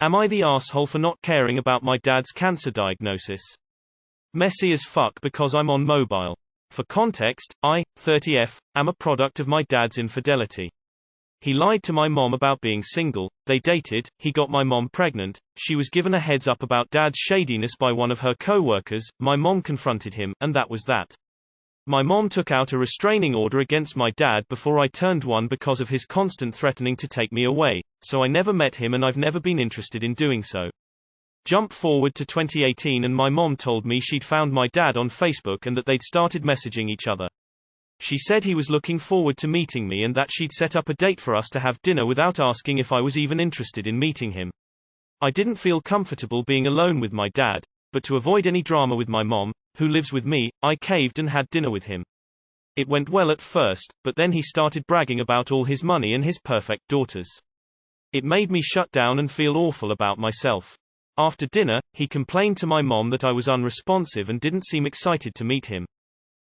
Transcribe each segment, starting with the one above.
Am I the asshole for not caring about my dad's cancer diagnosis? Messy as fuck because I'm on mobile. For context, I, 30F, am a product of my dad's infidelity. He lied to my mom about being single, they dated, he got my mom pregnant, she was given a heads up about dad's shadiness by one of her co-workers, my mom confronted him, and that was that. My mom took out a restraining order against my dad before I turned one because of his constant threatening to take me away, so I never met him and I've never been interested in doing so. Jump forward to 2018 and my mom told me she'd found my dad on Facebook and that they'd started messaging each other. She said he was looking forward to meeting me and that she'd set up a date for us to have dinner without asking if I was even interested in meeting him. I didn't feel comfortable being alone with my dad, but to avoid any drama with my mom, who lives with me, I caved and had dinner with him. It went well at first, but then he started bragging about all his money and his perfect daughters. It made me shut down and feel awful about myself. After dinner, he complained to my mom that I was unresponsive and didn't seem excited to meet him.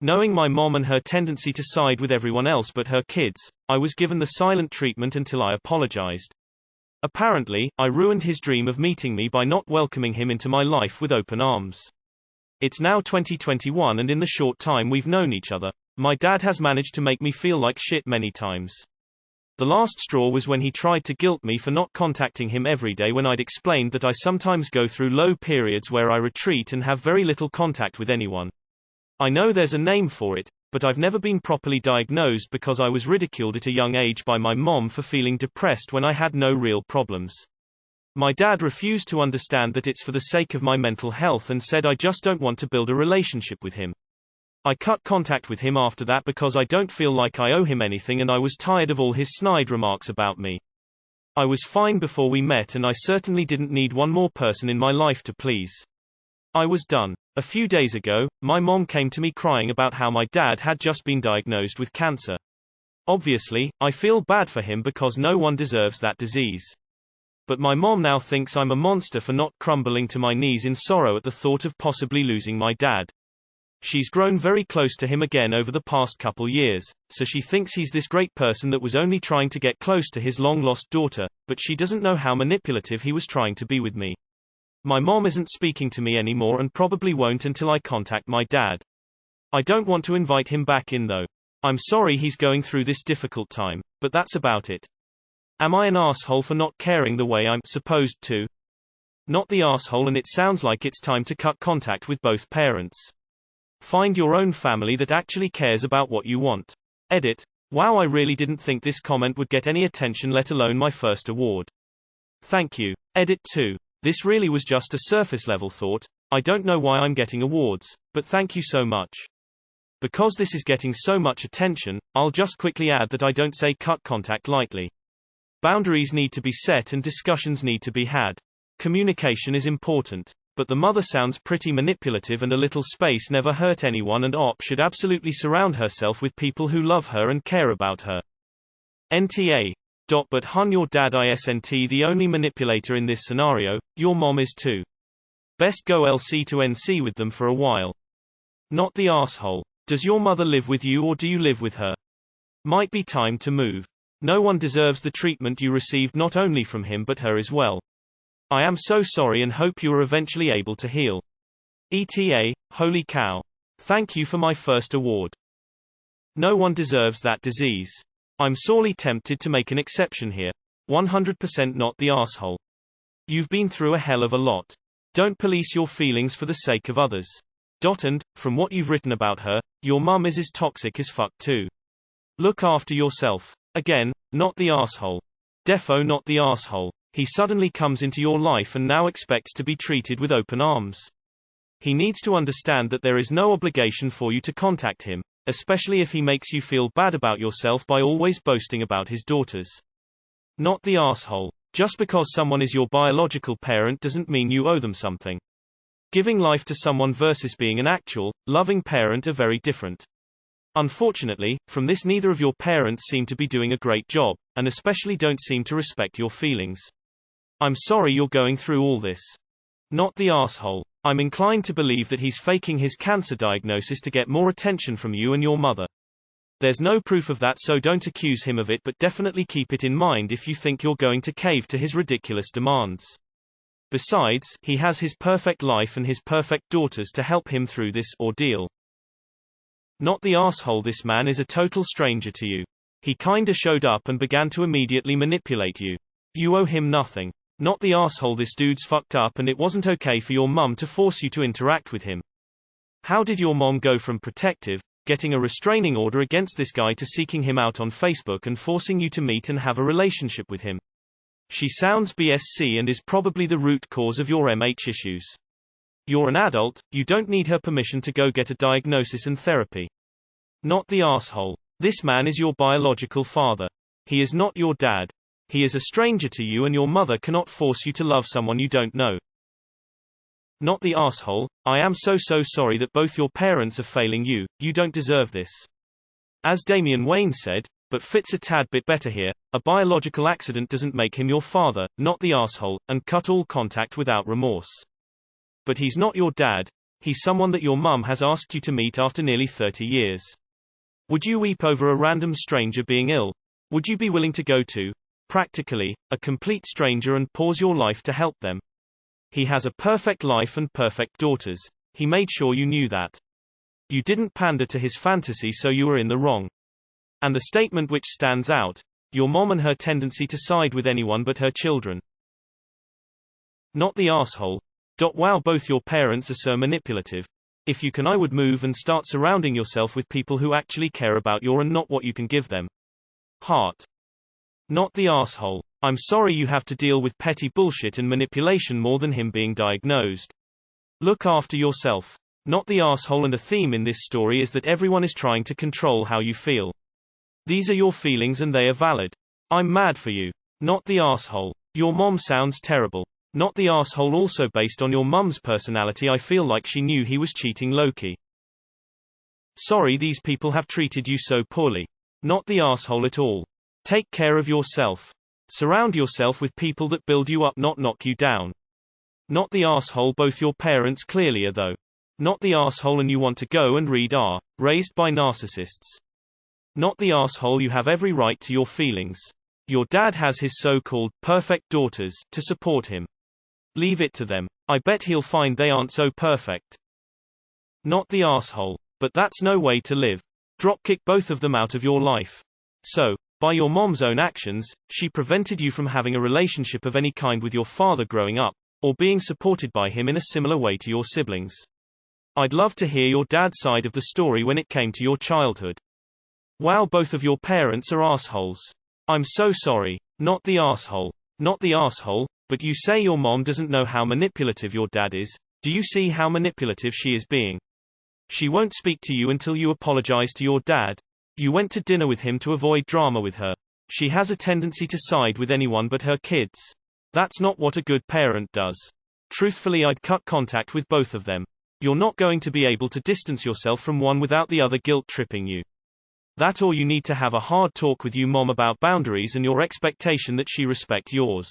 Knowing my mom and her tendency to side with everyone else but her kids, I was given the silent treatment until I apologized. Apparently, I ruined his dream of meeting me by not welcoming him into my life with open arms. It's now 2021 and in the short time we've known each other, my dad has managed to make me feel like shit many times. The last straw was when he tried to guilt me for not contacting him every day when I'd explained that I sometimes go through low periods where I retreat and have very little contact with anyone. I know there's a name for it, but I've never been properly diagnosed because I was ridiculed at a young age by my mom for feeling depressed when I had no real problems. My dad refused to understand that it's for the sake of my mental health and said I just don't want to build a relationship with him. I cut contact with him after that because I don't feel like I owe him anything and I was tired of all his snide remarks about me. I was fine before we met and I certainly didn't need one more person in my life to please. I was done. A few days ago, my mom came to me crying about how my dad had just been diagnosed with cancer. Obviously, I feel bad for him because no one deserves that disease. But my mom now thinks I'm a monster for not crumbling to my knees in sorrow at the thought of possibly losing my dad. She's grown very close to him again over the past couple years, so she thinks he's this great person that was only trying to get close to his long-lost daughter, but she doesn't know how manipulative he was trying to be with me. My mom isn't speaking to me anymore and probably won't until I contact my dad. I don't want to invite him back in though. I'm sorry he's going through this difficult time, but that's about it. Am I an asshole for not caring the way I'm supposed to? Not the asshole, and it sounds like it's time to cut contact with both parents. Find your own family that actually cares about what you want. Edit. Wow, I really didn't think this comment would get any attention, let alone my first award. Thank you. Edit 2. This really was just a surface-level thought. I don't know why I'm getting awards, but thank you so much. Because this is getting so much attention, I'll just quickly add that I don't say cut contact lightly. Boundaries need to be set and discussions need to be had. Communication is important. But the mother sounds pretty manipulative and a little space never hurt anyone, and OP should absolutely surround herself with people who love her and care about her. NTA. But hun, your dad isn't the only manipulator in this scenario, your mom is too. Best go LC to NC with them for a while. Not the asshole. Does your mother live with you or do you live with her? Might be time to move. No one deserves the treatment you received, not only from him but her as well. I am so sorry and hope you are eventually able to heal. ETA, holy cow. Thank you for my first award. No one deserves that disease. I'm sorely tempted to make an exception here. 100% not the asshole. You've been through a hell of a lot. Don't police your feelings for the sake of others. And, from what you've written about her, your mum is as toxic as fuck too. Look after yourself. Again, not the asshole. Defo not the asshole. He suddenly comes into your life and now expects to be treated with open arms. He needs to understand that there is no obligation for you to contact him, especially if he makes you feel bad about yourself by always boasting about his daughters. Not the asshole. Just because someone is your biological parent doesn't mean you owe them something. Giving life to someone versus being an actual, loving parent are very different. Unfortunately, from this neither of your parents seem to be doing a great job, and especially don't seem to respect your feelings. I'm sorry you're going through all this. Not the asshole. I'm inclined to believe that he's faking his cancer diagnosis to get more attention from you and your mother. There's no proof of that, so don't accuse him of it, but definitely keep it in mind if you think you're going to cave to his ridiculous demands. Besides, he has his perfect life and his perfect daughters to help him through this ordeal. Not the asshole. This man is a total stranger to you. He kinda showed up and began to immediately manipulate you. You owe him nothing. Not the asshole. This dude's fucked up and it wasn't okay for your mum to force you to interact with him. How did your mom go from protective, getting a restraining order against this guy, to seeking him out on Facebook and forcing you to meet and have a relationship with him? She sounds BSC and is probably the root cause of your MH issues. You're an adult, you don't need her permission to go get a diagnosis and therapy. Not the asshole. This man is your biological father. He is not your dad. He is a stranger to you and your mother cannot force you to love someone you don't know. Not the asshole. I am so sorry that both your parents are failing you. You don't deserve this. As Damian Wayne said, but fits a tad bit better here, a biological accident doesn't make him your father, not the asshole, and cut all contact without remorse. But he's not your dad. He's someone that your mum has asked you to meet after nearly 30 years. Would you weep over a random stranger being ill? Would you be willing to go to, practically, a complete stranger and pause your life to help them? He has a perfect life and perfect daughters. He made sure you knew that. You didn't pander to his fantasy, so you were in the wrong. And the statement which stands out, your mom and her tendency to side with anyone but her children. Not the asshole. Wow, both your parents are so manipulative. If you can, I would move and start surrounding yourself with people who actually care about you and not what you can give them. Heart. Not the asshole. I'm sorry you have to deal with petty bullshit and manipulation more than him being diagnosed. Look after yourself. Not the asshole. And the theme in this story is that everyone is trying to control how you feel. These are your feelings and they are valid. I'm mad for you. Not the asshole. Your mom sounds terrible. Not the asshole. Also based on your mum's personality, I feel like she knew he was cheating low-key. Sorry these people have treated you so poorly. Not the asshole at all. Take care of yourself. Surround yourself with people that build you up, not knock you down. Not the asshole. Both your parents clearly are though. Not the asshole. And you want to go and read R, Raised by Narcissists. Not the asshole. You have every right to your feelings. Your dad has his so-called perfect daughters to support him. Leave it to them. I bet he'll find they aren't so perfect. Not the asshole. But that's no way to live. Dropkick both of them out of your life. So, by your mom's own actions, she prevented you from having a relationship of any kind with your father growing up, or being supported by him in a similar way to your siblings. I'd love to hear your dad's side of the story when it came to your childhood. Wow, both of your parents are assholes. I'm so sorry. Not the asshole. Not the asshole, but you say your mom doesn't know how manipulative your dad is. Do you see how manipulative she is being? She won't speak to you until you apologize to your dad. You went to dinner with him to avoid drama with her. She has a tendency to side with anyone but her kids. That's not what a good parent does. Truthfully, I'd cut contact with both of them. You're not going to be able to distance yourself from one without the other guilt-tripping you. That, or you need to have a hard talk with your mom about boundaries and your expectation that she respect yours.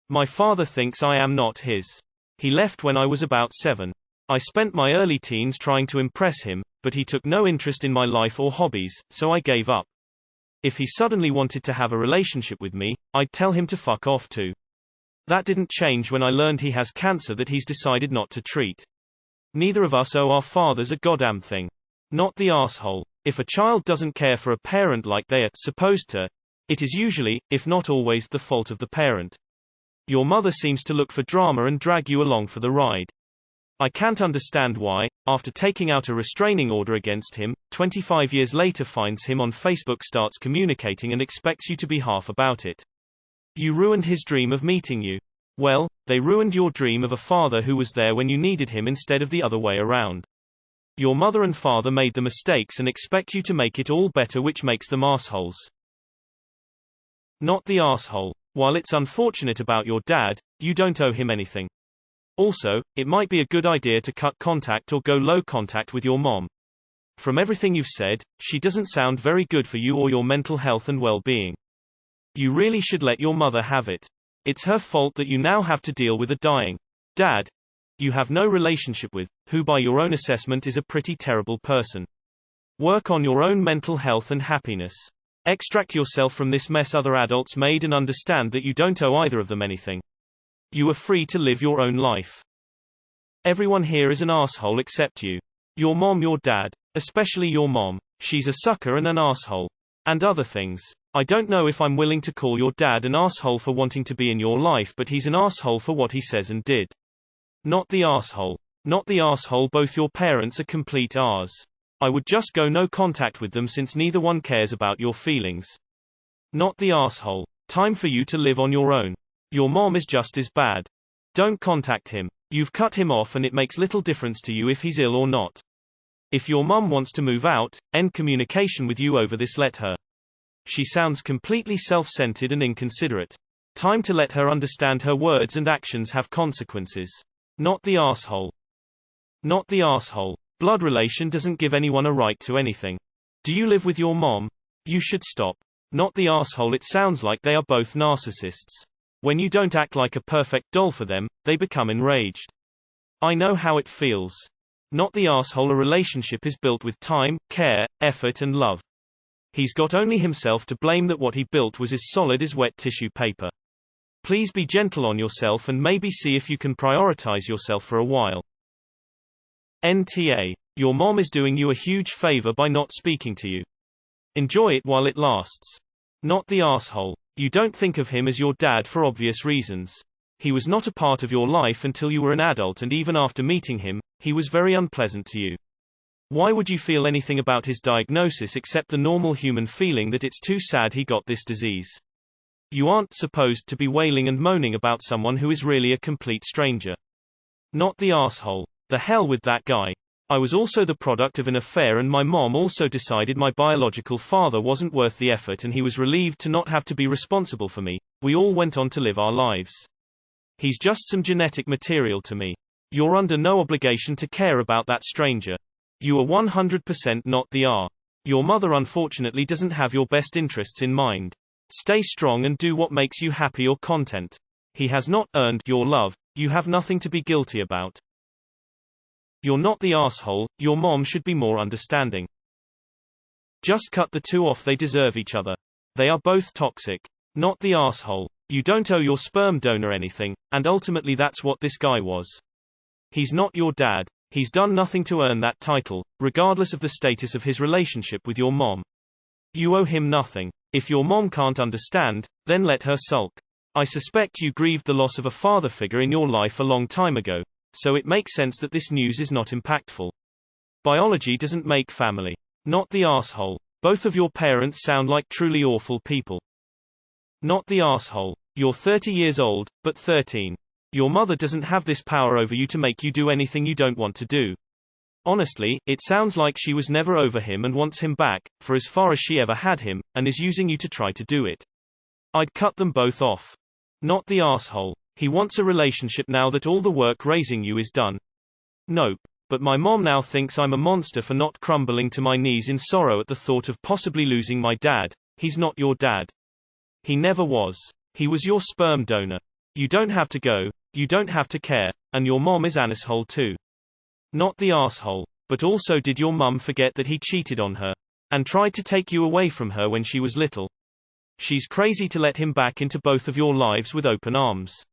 My father thinks I am not his. He left when I was about 7. I spent my early teens trying to impress him, but he took no interest in my life or hobbies, so I gave up. If he suddenly wanted to have a relationship with me, I'd tell him to fuck off too. That didn't change when I learned he has cancer that he's decided not to treat. Neither of us owe our fathers a goddamn thing. Not the asshole. If a child doesn't care for a parent like they are supposed to, it is usually, if not always, the fault of the parent. Your mother seems to look for drama and drag you along for the ride. I can't understand why, after taking out a restraining order against him, 25 years later finds him on Facebook, starts communicating and expects you to be half about it. You ruined his dream of meeting you. Well, they ruined your dream of a father who was there when you needed him instead of the other way around. Your mother and father made the mistakes and expect you to make it all better, which makes them assholes. Not the asshole. While it's unfortunate about your dad, you don't owe him anything. Also, it might be a good idea to cut contact or go low contact with your mom. From everything you've said, she doesn't sound very good for you or your mental health and well-being. You really should let your mother have it. It's her fault that you now have to deal with a dying dad you have no relationship with, who by your own assessment is a pretty terrible person. Work on your own mental health and happiness. Extract yourself from this mess other adults made and understand that you don't owe either of them anything. You are free to live your own life. Everyone here is an asshole except you. Your mom, your dad. Especially your mom. She's a sucker and an asshole. And other things. I don't know if I'm willing to call your dad an asshole for wanting to be in your life, but he's an asshole for what he says and did. Not the asshole. Not the asshole. Both your parents are complete Rs. I would just go no contact with them since neither one cares about your feelings. Not the asshole. Time for you to live on your own. Your mom is just as bad. Don't contact him. You've cut him off and it makes little difference to you if he's ill or not. If your mum wants to move out, end communication with you over this. Let her. She sounds completely self-centered and inconsiderate. Time to let her understand her words and actions have consequences. Not the asshole. Not the asshole. Blood relation doesn't give anyone a right to anything. Do you live with your mom? You should stop. Not the asshole. It sounds like they are both narcissists. When you don't act like a perfect doll for them, they become enraged. I know how it feels. Not the asshole. A relationship is built with time, care, effort and love. He's got only himself to blame that what he built was as solid as wet tissue paper. Please be gentle on yourself and maybe see if you can prioritize yourself for a while. NTA. Your mom is doing you a huge favor by not speaking to you. Enjoy it while it lasts. Not the asshole. You don't think of him as your dad for obvious reasons. He was not a part of your life until you were an adult, and even after meeting him, he was very unpleasant to you. Why would you feel anything about his diagnosis except the normal human feeling that it's too sad he got this disease? You aren't supposed to be wailing and moaning about someone who is really a complete stranger. Not the asshole. The hell with that guy. I was also the product of an affair and my mom also decided my biological father wasn't worth the effort and he was relieved to not have to be responsible for me. We all went on to live our lives. He's just some genetic material to me. You're under no obligation to care about that stranger. You are 100% not the R. Your mother unfortunately doesn't have your best interests in mind. Stay strong and do what makes you happy or content. He has not earned your love. You have nothing to be guilty about. You're not the asshole. Your mom should be more understanding. Just cut the two off. They deserve each other. They are both toxic. Not the asshole. You don't owe your sperm donor anything, and ultimately that's what this guy was. He's not your dad. He's done nothing to earn that title, regardless of the status of his relationship with your mom. You owe him nothing. If your mom can't understand, then let her sulk. I suspect you grieved the loss of a father figure in your life a long time ago, so it makes sense that this news is not impactful. Biology doesn't make family. Not the asshole. Both of your parents sound like truly awful people. Not the asshole. You're 30 years old, but 13. Your mother doesn't have this power over you to make you do anything you don't want to do. Honestly, it sounds like she was never over him and wants him back, for as far as she ever had him, and is using you to try to do it. I'd cut them both off. Not the asshole. He wants a relationship now that all the work raising you is done. Nope. But my mom now thinks I'm a monster for not crumbling to my knees in sorrow at the thought of possibly losing my dad. He's not your dad. He never was. He was your sperm donor. You don't have to go, you don't have to care, and your mom is an asshole too. Not the asshole. But also, did your mum forget that he cheated on her? And tried to take you away from her when she was little? She's crazy to let him back into both of your lives with open arms.